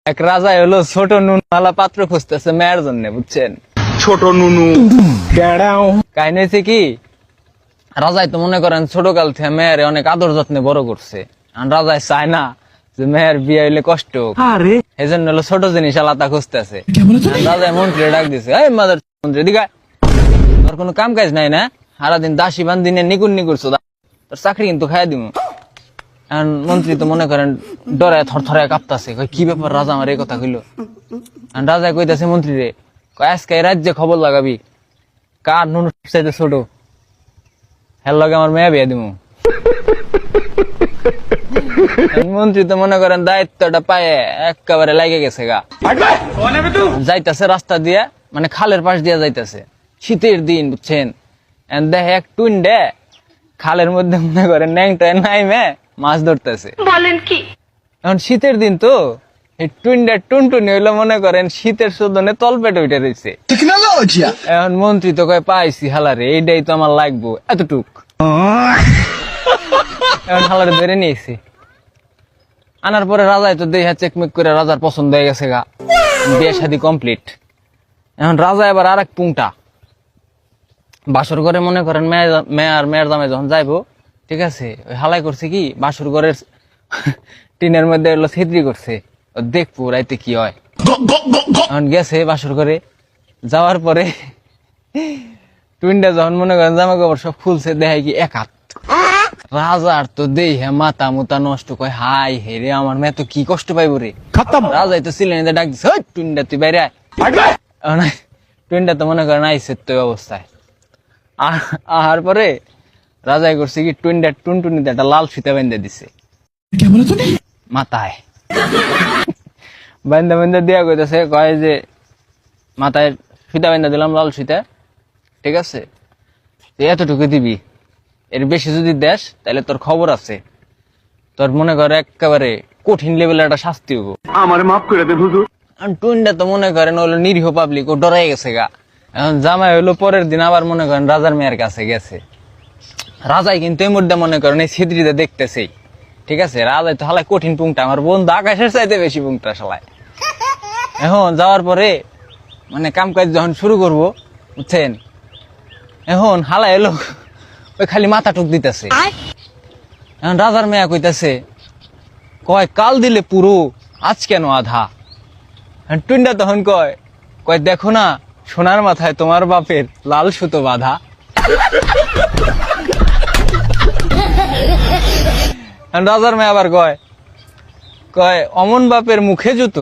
এক রাজা হলো ছোট নুনওয়ালা পাত্র খুঁজতেছে মেয়ের জন্য, বুঝছেন? ছোট নুনু কাহিনী হয়েছে কি, রাজাই তো মনে করেন ছোটকাল থেকে মেয়ের অনেক আদর যত্নে বড় করছে। আর রাজাই চায় না যে মেয়ের বিয়ে হইলে কষ্ট হোক, এই জন্য হলো ছোট জিনিস আলাদা খুঁজতেছে। রাজাই মন্ত্রী ডাক দিছে, এই মাদার মন্ত্রী দিঘায়, তোর কোনো কাম কাজ নাই না? সারাদিন দাসী বান্দিনে নিকুর নিকুরছো, তোর চাকরি কিন্তু খাই দিব। মন্ত্রী তো মনে করেন ডরে থরথরে কাঁপতাছে, কি ব্যাপার রাজা আমার এই কথা কইলো? রাজা কইতাছে মন্ত্রী রে, আজকে এই রাজ্যে খবর লাগাবি কার নুন চাইতে ছোট, হের লগে আমার মেয়ে বিয়ে দিব। মন্ত্রী তো মনে করেন দায়িত্বটা পায়ে একেবারে লাগে গেছে গা। যাইতাছে রাস্তা দিয়া, মানে খালের পাশ দিয়া যাইতাছে, শীতের দিন, বুঝছেন? দেখে এক টুন্ডে খালের মধ্যে মনে করেন ন্যাংটায় নাইমে মাছ ধরতেছে। বলেন কি? এখন শীতের দিন তো, এই টুন্ডা টুনটুনি হইলো মনে করেন শীতের শোধনে তলপেটে উঠে রয়েছে। এখন মন্ত্রী তো কয় পাইছি হালারে, এইটাই তো আমার লাগবো, এতটুক। এখন হালারে ধরে নিয়েছি, আনার পরে রাজাই তো দেখা চেকমেক করে রাজার পছন্দ হয়ে গেছে গা, বিয়ে শাদী কমপ্লিট। এখন রাজা এবার আর এক পুংটা বাসর ঘরে মনে করেন মেয়ে আর মেয়ের দামে যখন যাইবো, ঠিক আছে, ওই হালাই করছে কি, বাসর ঘরের টিনের মধ্যে এলো ছিদ্রি করছে, দেখবো রাইতে কি হয়। এখন গেছে বাসর ঘরে, যাওয়ার পরে টুইনটা যখন মনে করেন জামা কাপড় সব খুলছে, দেখায় কি এক হাত। রাজার তো দেই হ্যাঁ মাথা মুতা নষ্ট, কয় হাই হে রে, আমার মেয়ে তো কি কষ্ট পাইব রে। রাজাই তো ছিলেন ডাক দিছে, টুইনটা তুই বাইরে আয়। টুইনটা তো মনে করেন আইসে তো অবস্থায়। আর পরে রাজাই করছে কি, টুনটুনিতে একটা লাল ফিতা বেঁধে দিছে মাথায়। বেঁধে দিয়া কইতেছে, কয় যে মাথায় ফিতা বেঁধে দিলাম লাল ফিতা, ঠিক আছে, এতটুকু দিবি, এর বেশি যদি দেশ তাহলে তোর খবর আছে, তোর মনে করে একেবারে কঠিন লেভেলের একটা শাস্তি হবো। আমার মাফ করে দেন হুজুর। টুনটা তো মনে করেন হলো নিরীহ পাবলিক, ও ডরাই গেছে গা। এখন জামাই হইলো পরের দিন আবার মনে করেন রাজার মেয়ের কাছে গেছে। রাজাই কিন্তু এই মুদ্রা মনে করেন এই ছিদ্রিতে দেখতেছেই, ঠিক আছে। রাজাই তো হালাই কঠিন পুংটা, আমার বন্ধু আকাশের চাইতে বেশি পুংটা শালায়। এখন যাওয়ার পরে মানে কাম কাজ যখন শুরু করবো, বুঝছেন, এখন হালাই এলো ওই খালি মাথা টুক দিতেছে। এখন রাজার মেয়া কইতাছে, কয় কাল দিলে পুরো, আজ কেন আধা? টুইনটা তখন কয় দেখো না, সোনার মাথায় তোমার বাপের লাল সুতো বাঁধা। রাজার মেয়ে আবার কয় অমন বাপের মুখে জুতো।